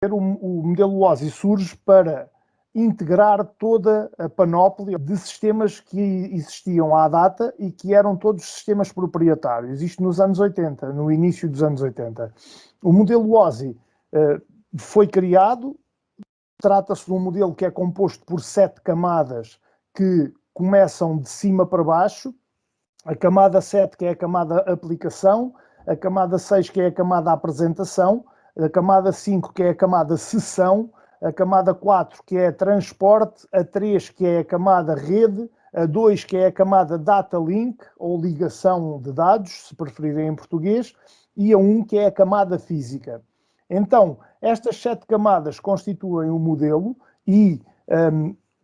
o modelo OSI surge para integrar toda a panóplia de sistemas que existiam à data e que eram todos sistemas proprietários. Isto nos anos 80, no início dos anos 80. O modelo OSI foi criado, trata-se de um modelo que é composto por 7 camadas que começam de cima para baixo. A camada 7, que é a camada aplicação, a camada 6, que é a camada apresentação, a camada 5, que é a camada sessão, a camada 4, que é transporte, a 3, que é a camada rede, a 2, que é a camada data link, ou ligação de dados, se preferirem em português, e a 1, que é a camada física. Então, estas 7 camadas constituem o modelo e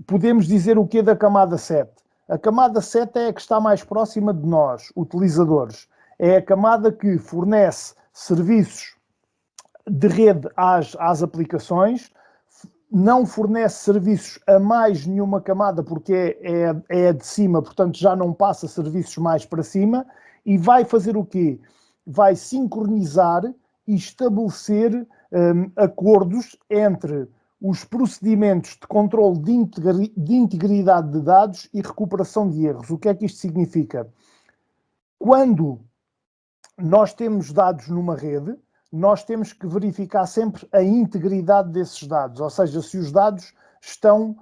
podemos dizer o que é da camada 7. A camada 7 é a que está mais próxima de nós, utilizadores. É a camada que fornece serviços de rede às aplicações, não fornece serviços a mais nenhuma camada porque é a de cima, portanto já não passa serviços mais para cima, e vai fazer o quê? Vai sincronizar e estabelecer acordos entre os procedimentos de controle de integridade de dados e recuperação de erros. O que é que isto significa? Quando nós temos dados numa rede, nós temos que verificar sempre a integridade desses dados, ou seja, se os dados estão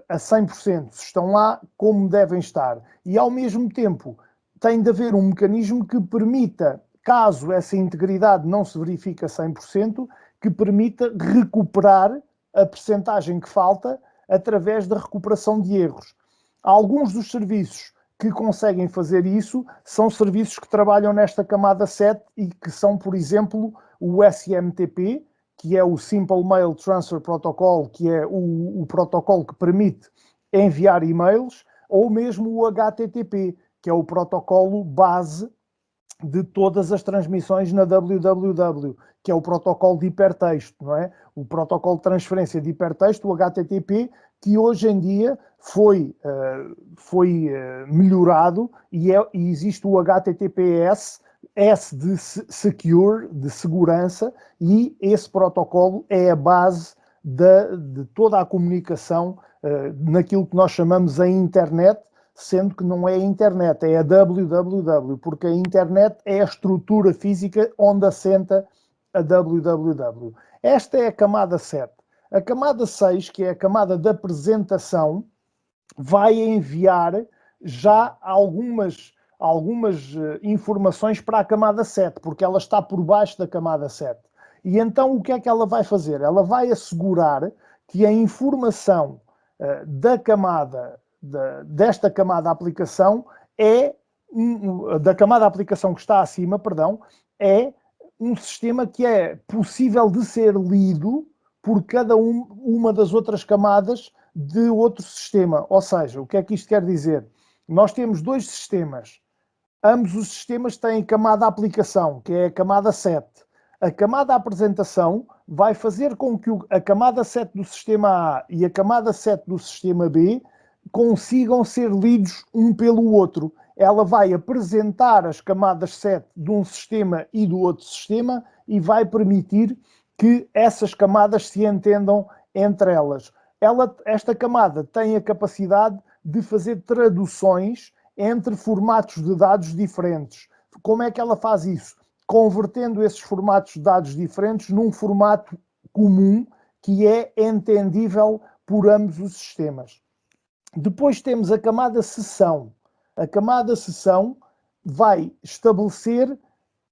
a 100%, se estão lá como devem estar. E, ao mesmo tempo, tem de haver um mecanismo que permita, caso essa integridade não se verifique a 100%, que permita recuperar a percentagem que falta através da recuperação de erros. Alguns dos serviços que conseguem fazer isso são serviços que trabalham nesta camada 7 e que são, por exemplo, o SMTP, que é o Simple Mail Transfer Protocol, que é o protocolo que permite enviar e-mails, ou mesmo o HTTP, que é o protocolo base de todas as transmissões na www, que é o protocolo de hipertexto, não é? O protocolo de transferência de hipertexto, o HTTP, que hoje em dia foi melhorado e existe o HTTPS, S de secure, de segurança, e esse protocolo é a base de toda a comunicação naquilo que nós chamamos a internet, sendo que não é a internet, é a www, porque a internet é a estrutura física onde assenta a www. Esta é a camada 7. A camada 6, que é a camada da apresentação, vai enviar já algumas informações para a camada 7, porque ela está por baixo da camada 7. E então o que é que ela vai fazer? Ela vai assegurar que a informação desta camada aplicação da camada aplicação que está acima, perdão, é um sistema que é possível de ser lido por cada uma das outras camadas de outro sistema. Ou seja, o que é que isto quer dizer? Nós temos 2 sistemas. Ambos os sistemas têm camada aplicação, que é a camada 7. A camada apresentação vai fazer com que a camada 7 do sistema A e a camada 7 do sistema B consigam ser lidos um pelo outro. Ela vai apresentar as camadas 7 de um sistema e do outro sistema e vai permitir que essas camadas se entendam entre elas. Esta camada tem a capacidade de fazer traduções entre formatos de dados diferentes. Como é que ela faz isso? Convertendo esses formatos de dados diferentes num formato comum que é entendível por ambos os sistemas. Depois temos a camada sessão. A camada sessão vai estabelecer,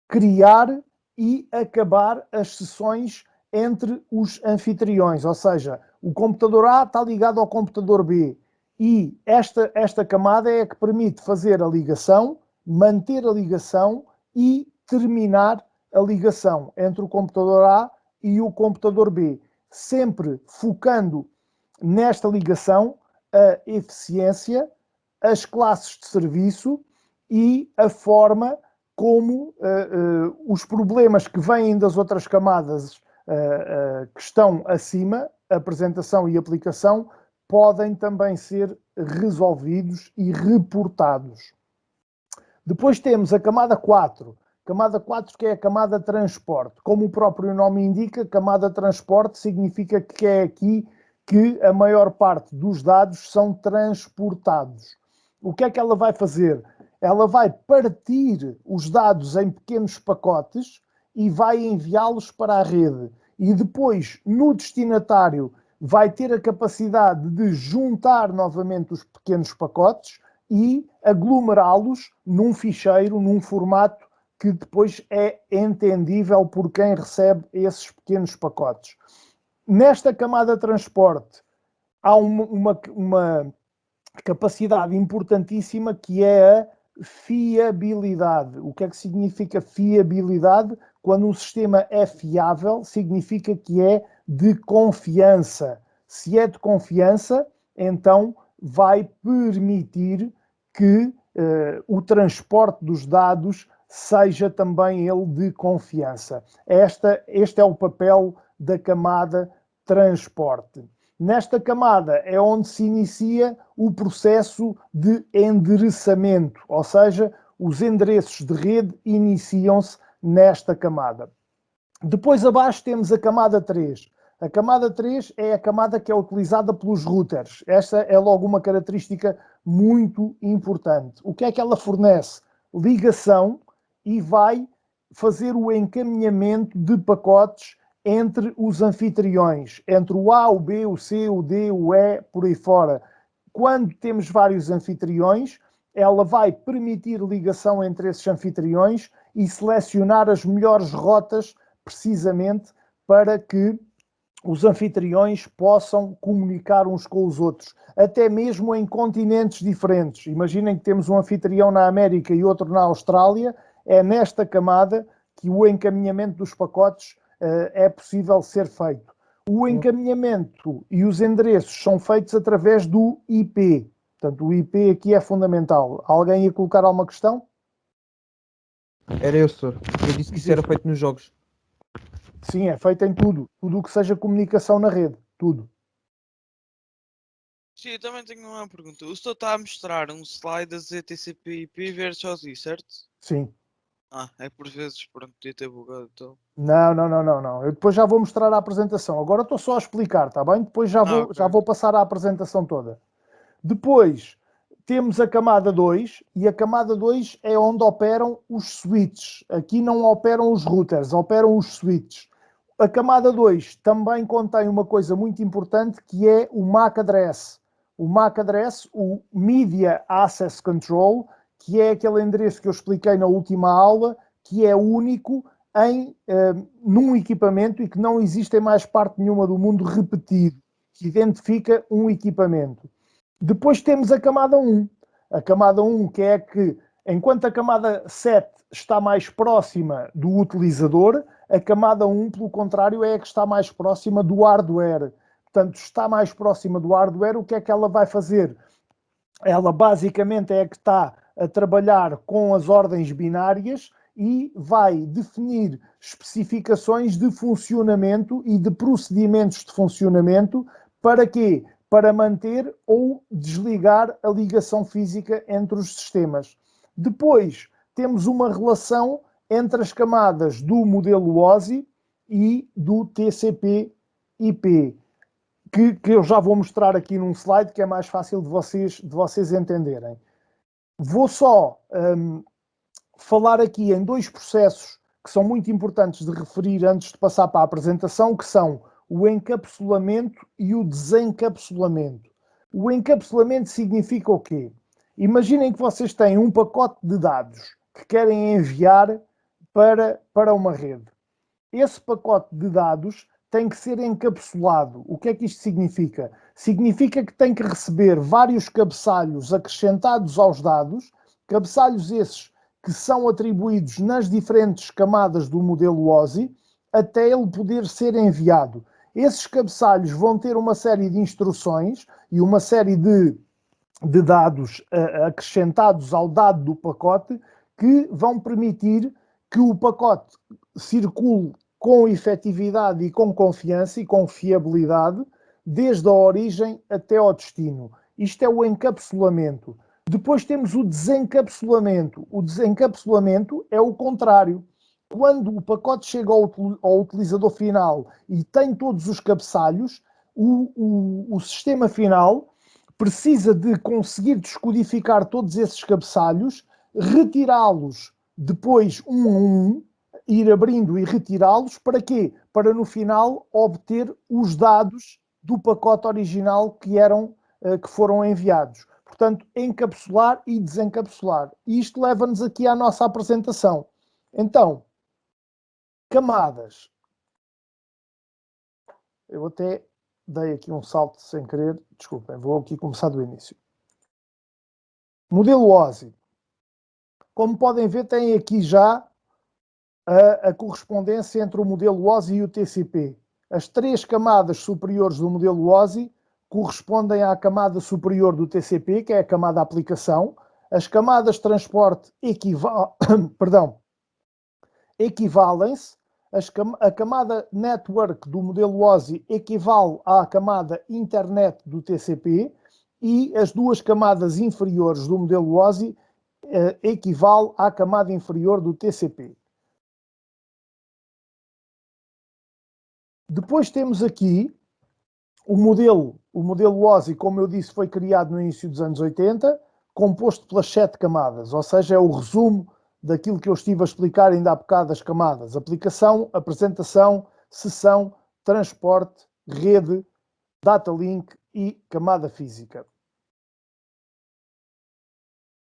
criar e acabar as sessões entre os anfitriões, ou seja, o computador A está ligado ao computador B e esta camada é a que permite fazer a ligação, manter a ligação e terminar a ligação entre o computador A e o computador B, sempre focando nesta ligação a eficiência, as classes de serviço e a forma como os problemas que vêm das outras camadas que estão acima, apresentação e aplicação, podem também ser resolvidos e reportados. Depois temos a camada 4, Camada 4, que é a camada transporte. Como o próprio nome indica, camada transporte significa que é aqui que a maior parte dos dados são transportados. O que é que ela vai fazer? Ela vai partir os dados em pequenos pacotes e vai enviá-los para a rede. E depois, no destinatário, vai ter a capacidade de juntar novamente os pequenos pacotes e aglomerá-los num ficheiro, num formato que depois é entendível por quem recebe esses pequenos pacotes. Nesta camada de transporte, há uma capacidade importantíssima que é a fiabilidade. O que é que significa fiabilidade? Quando um sistema é fiável, significa que é de confiança. Se é de confiança, então vai permitir que o transporte dos dados seja também ele de confiança. Este é o papel da camada transporte. Nesta camada é onde se inicia o processo de endereçamento, ou seja, os endereços de rede iniciam-se nesta camada. Depois abaixo temos a camada 3. A camada 3 é a camada que é utilizada pelos routers. Esta é logo uma característica muito importante. O que é que ela fornece? Ligação e vai fazer o encaminhamento de pacotes entre os anfitriões, entre o A, o B, o C, o D, o E, por aí fora. Quando temos vários anfitriões, ela vai permitir ligação entre esses anfitriões e selecionar as melhores rotas precisamente para que os anfitriões possam comunicar uns com os outros, até mesmo em continentes diferentes. Imaginem que temos um anfitrião na América e outro na Austrália, é nesta camada que o encaminhamento dos pacotes é possível ser feito. O encaminhamento e os endereços são feitos através do IP. Portanto, o IP aqui é fundamental. Alguém ia colocar alguma questão? Era eu, senhor. Eu disse que isso era feito nos jogos. Sim, é feito em tudo. Tudo o que seja comunicação na rede. Tudo. Sim, eu também tenho uma pergunta. O senhor está a mostrar um slide a dizer TCP/IP versus I, certo? Sim. É por vezes, pronto, podia ter bugado então. Não. Eu depois já vou mostrar a apresentação. Agora estou só a explicar, está bem? Depois já vou passar a apresentação toda. Depois temos a camada 2 e a camada 2 é onde operam os switches. Aqui não operam os routers, operam os switches. A camada 2 também contém uma coisa muito importante que é o MAC address. O MAC address, o Media Access Control, que é aquele endereço que eu expliquei na última aula, que é único num equipamento e que não existe em mais parte nenhuma do mundo repetido, que identifica um equipamento. Depois temos a camada 1. A camada 1, que é que, enquanto a camada 7 está mais próxima do utilizador, a camada 1, pelo contrário, é a que está mais próxima do hardware. Portanto, está mais próxima do hardware, o que é que ela vai fazer? Ela basicamente é a que está a trabalhar com as ordens binárias e vai definir especificações de funcionamento e de procedimentos de funcionamento para quê? Para manter ou desligar a ligação física entre os sistemas. Depois, temos uma relação entre as camadas do modelo OSI e do TCP/IP, que eu já vou mostrar aqui num slide que é mais fácil de vocês entenderem. Vou só falar aqui em dois processos que são muito importantes de referir antes de passar para a apresentação, que são o encapsulamento e o desencapsulamento. O encapsulamento significa o quê? Imaginem que vocês têm um pacote de dados que querem enviar para uma rede. Esse pacote de dados tem que ser encapsulado. O que é que isto significa? Significa que tem que receber vários cabeçalhos acrescentados aos dados, cabeçalhos esses que são atribuídos nas diferentes camadas do modelo OSI, até ele poder ser enviado. Esses cabeçalhos vão ter uma série de instruções e uma série de dados acrescentados ao dado do pacote que vão permitir que o pacote circule com efetividade e com confiança e com fiabilidade desde a origem até ao destino. Isto é o encapsulamento. Depois temos o desencapsulamento. O desencapsulamento é o contrário. Quando o pacote chega ao utilizador final e tem todos os cabeçalhos, o sistema final precisa de conseguir descodificar todos esses cabeçalhos, retirá-los depois um a um, ir abrindo e retirá-los, para quê? Para no final obter os dados do pacote original que foram enviados. Portanto, encapsular e desencapsular. E isto leva-nos aqui à nossa apresentação. Então, camadas. Eu até dei aqui um salto sem querer. Desculpem, vou aqui começar do início. Modelo OSI. Como podem ver, tem aqui já a correspondência entre o modelo OSI e o TCP. As 3 camadas superiores do modelo OSI correspondem à camada superior do TCP, que é a camada aplicação. As camadas de transporte equivalem-se. A camada network do modelo OSI equivale à camada internet do TCP e as 2 camadas inferiores do modelo OSI equivale à camada inferior do TCP. Depois temos aqui o modelo OSI, como eu disse, foi criado no início dos anos 80, composto pelas 7 camadas, ou seja, é o resumo daquilo que eu estive a explicar ainda há bocado das camadas: aplicação, apresentação, sessão, transporte, rede, data link e camada física.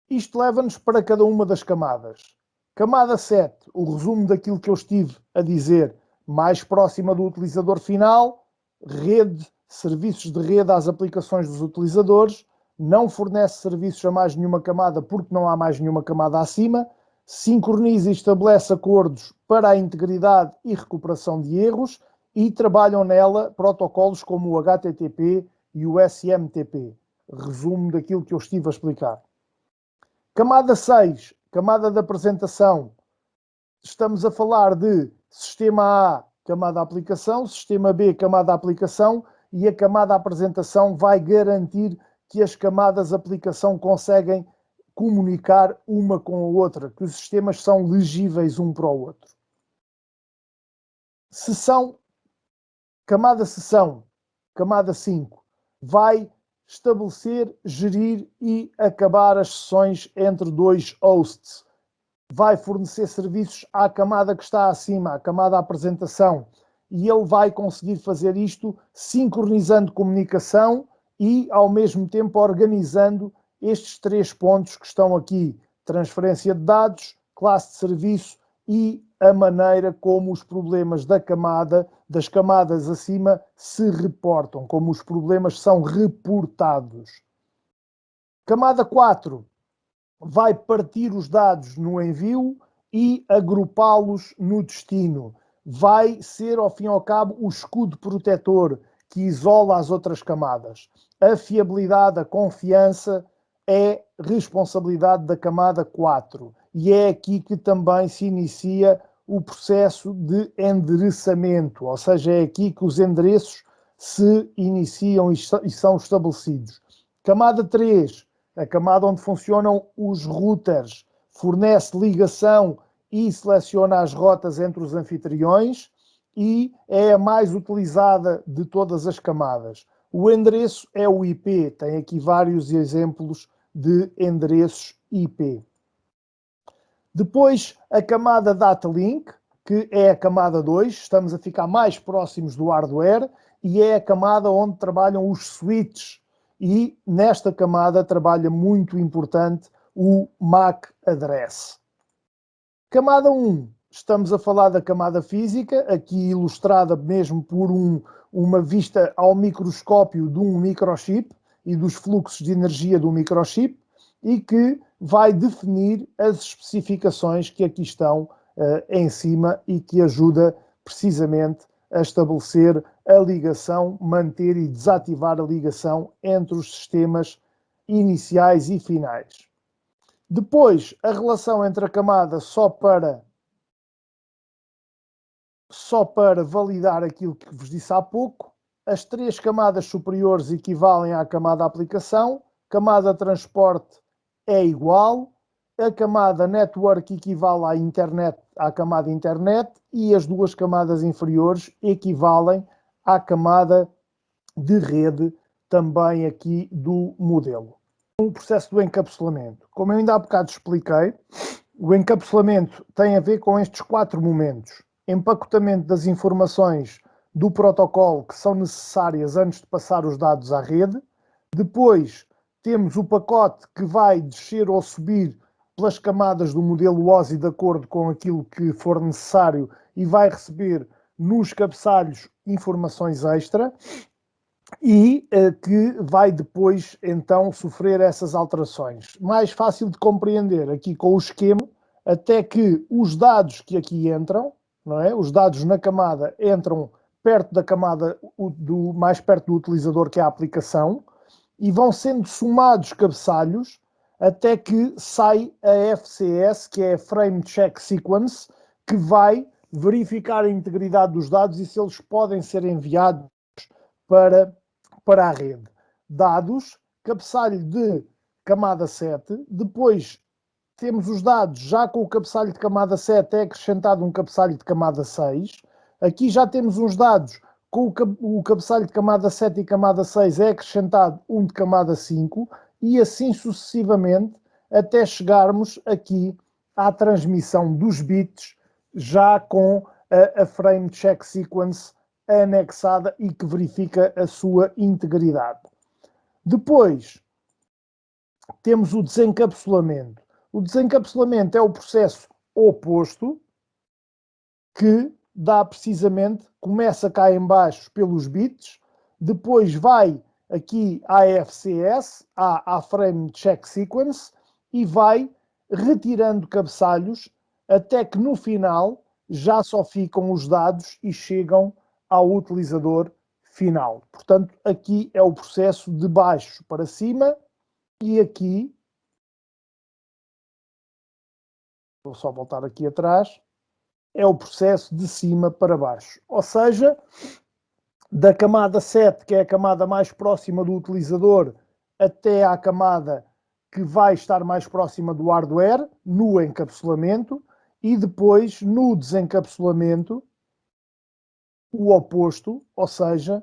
Isto leva-nos para cada uma das camadas. Camada 7, o resumo daquilo que eu estive a dizer, mais próxima do utilizador final, rede, serviços de rede às aplicações dos utilizadores, não fornece serviços a mais nenhuma camada porque não há mais nenhuma camada acima, sincroniza e estabelece acordos para a integridade e recuperação de erros e trabalham nela protocolos como o HTTP e o SMTP. Resumo daquilo que eu estive a explicar. Camada 6, camada de apresentação. Estamos a falar de sistema A, camada aplicação, sistema B, camada aplicação, e a camada apresentação vai garantir que as camadas aplicação conseguem comunicar uma com a outra, que os sistemas são legíveis um para o outro. Camada 5, vai estabelecer, gerir e acabar as sessões entre 2 hosts. Vai fornecer serviços à camada que está acima, à camada apresentação, e ele vai conseguir fazer isto sincronizando comunicação e, ao mesmo tempo, organizando estes 3 pontos que estão aqui: transferência de dados, classe de serviço e a maneira como os problemas das camadas acima se reportam, como os problemas são reportados. Camada 4 vai partir os dados no envio e agrupá-los no destino. Vai ser, ao fim e ao cabo, o escudo protetor que isola as outras camadas. A fiabilidade, a confiança é responsabilidade da camada 4. E é aqui que também se inicia o processo de endereçamento, ou seja, é aqui que os endereços se iniciam e são estabelecidos. Camada 3, a camada onde funcionam os routers, fornece ligação e seleciona as rotas entre os anfitriões e é a mais utilizada de todas as camadas. O endereço é o IP, tem aqui vários exemplos de endereços IP. Depois, a camada Data Link, que é a camada 2, estamos a ficar mais próximos do hardware, e é a camada onde trabalham os switches. E nesta camada trabalha muito importante o MAC Address. Camada 1, estamos a falar da camada física, aqui ilustrada mesmo por uma vista ao microscópio de um microchip e dos fluxos de energia do microchip, e que vai definir as especificações que aqui estão em cima e que ajuda precisamente a estabelecer a ligação, manter e desativar a ligação entre os sistemas iniciais e finais. Depois, a relação entre a camada só para validar aquilo que vos disse há pouco, as 3 camadas superiores equivalem à camada aplicação, camada transporte é igual, a camada network equivale à internet, à camada internet, e as duas camadas inferiores equivalem à camada de rede também aqui do modelo. O processo do encapsulamento. Como eu ainda há bocado expliquei, o encapsulamento tem a ver com estes 4 momentos. Empacotamento das informações do protocolo que são necessárias antes de passar os dados à rede. Depois temos o pacote que vai descer ou subir pelas camadas do modelo OSI de acordo com aquilo que for necessário e vai receber nos cabeçalhos informações extra e que vai depois então sofrer essas alterações. Mais fácil de compreender aqui com o esquema, até que os dados que aqui entram, não é? Os dados na camada entram perto da camada mais perto do utilizador, que é a aplicação, e vão sendo somados cabeçalhos até que sai a FCS, que é a Frame Check Sequence, que vai verificar a integridade dos dados e se eles podem ser enviados para a rede. Dados, cabeçalho de camada 7, depois temos os dados já com o cabeçalho de camada 7, é acrescentado um cabeçalho de camada 6. Aqui já temos uns dados com o cabeçalho de camada 7 e camada 6, é acrescentado um de camada 5 e assim sucessivamente até chegarmos aqui à transmissão dos bits já com a Frame Check Sequence anexada e que verifica a sua integridade. Depois temos o desencapsulamento. O desencapsulamento é o processo oposto que dá precisamente, começa cá em baixo pelos bits, depois vai aqui à FCS, à Frame Check Sequence, e vai retirando cabeçalhos até que no final já só ficam os dados e chegam ao utilizador final. Portanto, aqui é o processo de baixo para cima e aqui, vou só voltar aqui atrás, é o processo de cima para baixo. Ou seja, da camada 7, que é a camada mais próxima do utilizador, até à camada que vai estar mais próxima do hardware, no encapsulamento, e depois no desencapsulamento, o oposto, ou seja,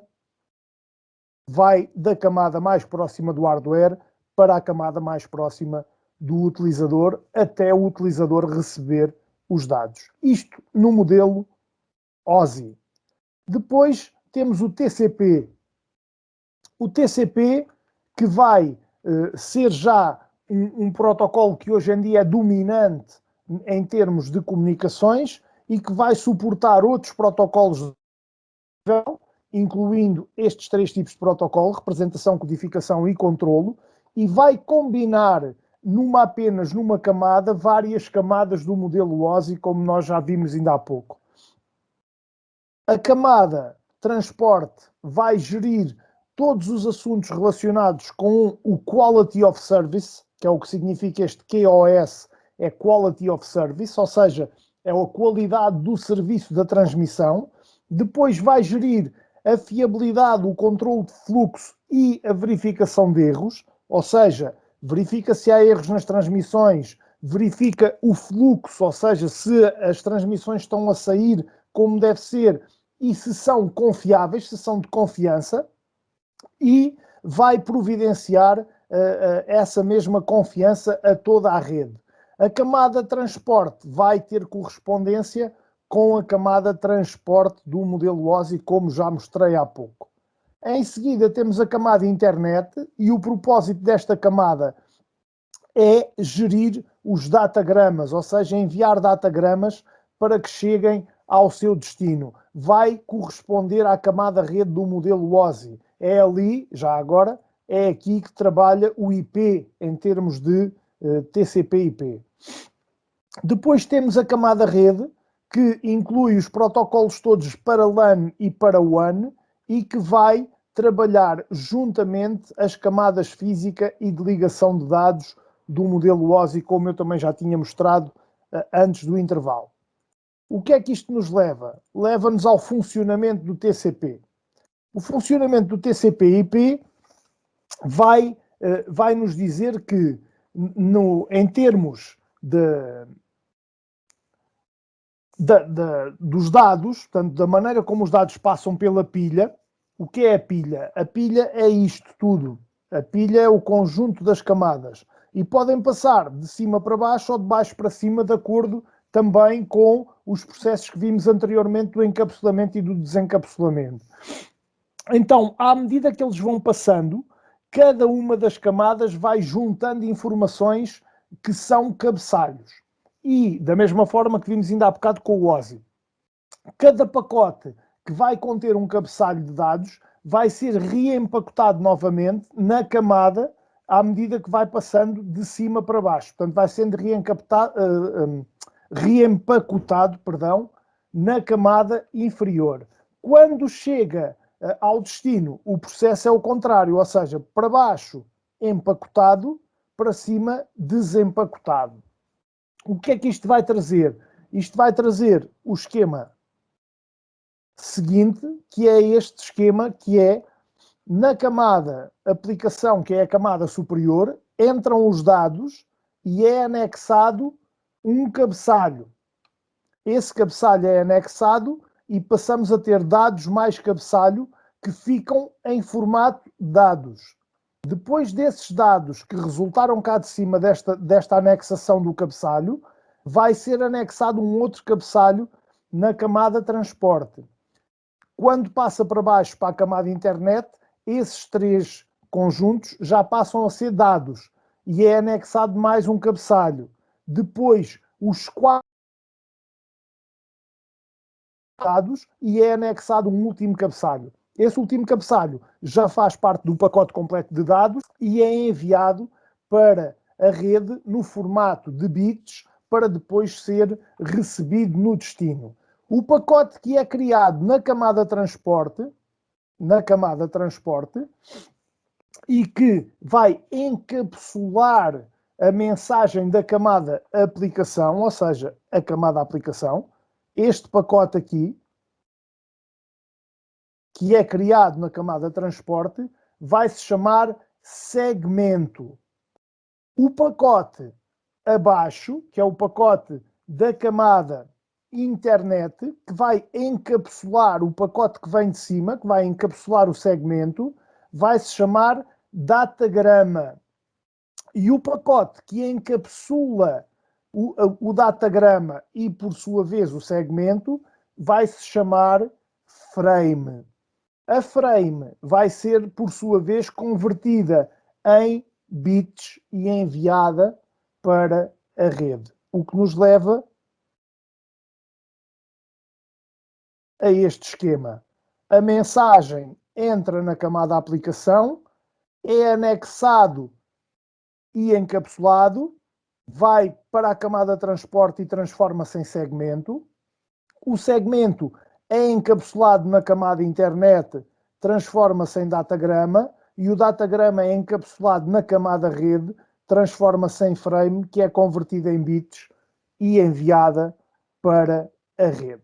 vai da camada mais próxima do hardware para a camada mais próxima do utilizador, até o utilizador receber os dados. Isto no modelo OSI. Depois temos o TCP. O TCP que vai ser já um protocolo que hoje em dia é dominante em termos de comunicações e que vai suportar outros protocolos, incluindo estes 3 tipos de protocolo: representação, codificação e controlo, e vai combinar apenas numa camada várias camadas do modelo OSI, como nós já vimos ainda há pouco. A camada transporte vai gerir todos os assuntos relacionados com o Quality of Service, que é o que significa este QoS, é Quality of Service, ou seja, é a qualidade do serviço da transmissão. Depois vai gerir a fiabilidade, o controle de fluxo e a verificação de erros, ou seja, verifica se há erros nas transmissões, verifica o fluxo, ou seja, se as transmissões estão a sair como deve ser e se são confiáveis, se são de confiança, e vai providenciar essa mesma confiança a toda a rede. A camada transporte vai ter correspondência com a camada transporte do modelo OSI, como já mostrei há pouco. Em seguida temos a camada internet e o propósito desta camada é gerir os datagramas, ou seja, enviar datagramas para que cheguem ao seu destino. Vai corresponder à camada rede do modelo OSI. É ali, já agora, é aqui que trabalha o IP em termos de TCP/IP. Depois temos a camada rede, que inclui os protocolos todos para LAN e para WAN e que vai trabalhar juntamente as camadas física e de ligação de dados do modelo OSI, como eu também já tinha mostrado antes do intervalo. O que é que isto nos leva? Leva-nos ao funcionamento do TCP. O funcionamento do TCP/IP vai nos dizer que em termos dos dados, portanto, da maneira como os dados passam pela pilha. O que é a pilha? A pilha é isto tudo. A pilha é o conjunto das camadas. E podem passar de cima para baixo ou de baixo para cima, de acordo também com os processos que vimos anteriormente do encapsulamento e do desencapsulamento. Então, à medida que eles vão passando, cada uma das camadas vai juntando informações que são cabeçalhos. E, da mesma forma que vimos ainda há bocado com o OSI, cada pacote que vai conter um cabeçalho de dados vai ser reempacotado novamente na camada à medida que vai passando de cima para baixo. Portanto, vai sendo reempacotado, na camada inferior. Quando chega ao destino, o processo é o contrário, ou seja, para baixo empacotado, para cima desempacotado. O que é que isto vai trazer? Isto vai trazer o esquema seguinte, que é este esquema, que é na camada aplicação, que é a camada superior, entram os dados e é anexado um cabeçalho. Esse cabeçalho é anexado e passamos a ter dados mais cabeçalho que ficam em formato dados. Depois desses dados que resultaram cá de cima desta anexação do cabeçalho, vai ser anexado um outro cabeçalho na camada transporte. Quando passa para baixo para a camada internet, esses três conjuntos já passam a ser dados e é anexado mais um cabeçalho. Depois, os quatro dados e é anexado um último cabeçalho. Esse último cabeçalho já faz parte do pacote completo de dados e é enviado para a rede no formato de bits para depois ser recebido no destino. O pacote que é criado na camada transporte e que vai encapsular a mensagem da camada aplicação, ou seja, a camada aplicação, este pacote aqui, que é criado na camada transporte, vai se chamar segmento. O pacote abaixo, que é o pacote da camada internet, que vai encapsular o pacote que vem de cima, que vai encapsular o segmento, vai se chamar datagrama. E o pacote que encapsula o datagrama e, por sua vez, o segmento, vai se chamar frame. A frame vai ser, por sua vez, convertida em bits e enviada para a rede. O que nos leva a este esquema. A mensagem entra na camada aplicação, é anexado e encapsulado, vai para a camada transporte e transforma-se em segmento. O segmento é encapsulado na camada internet, transforma-se em datagrama, e o datagrama é encapsulado na camada rede, transforma-se em frame, que é convertida em bits e enviada para a rede.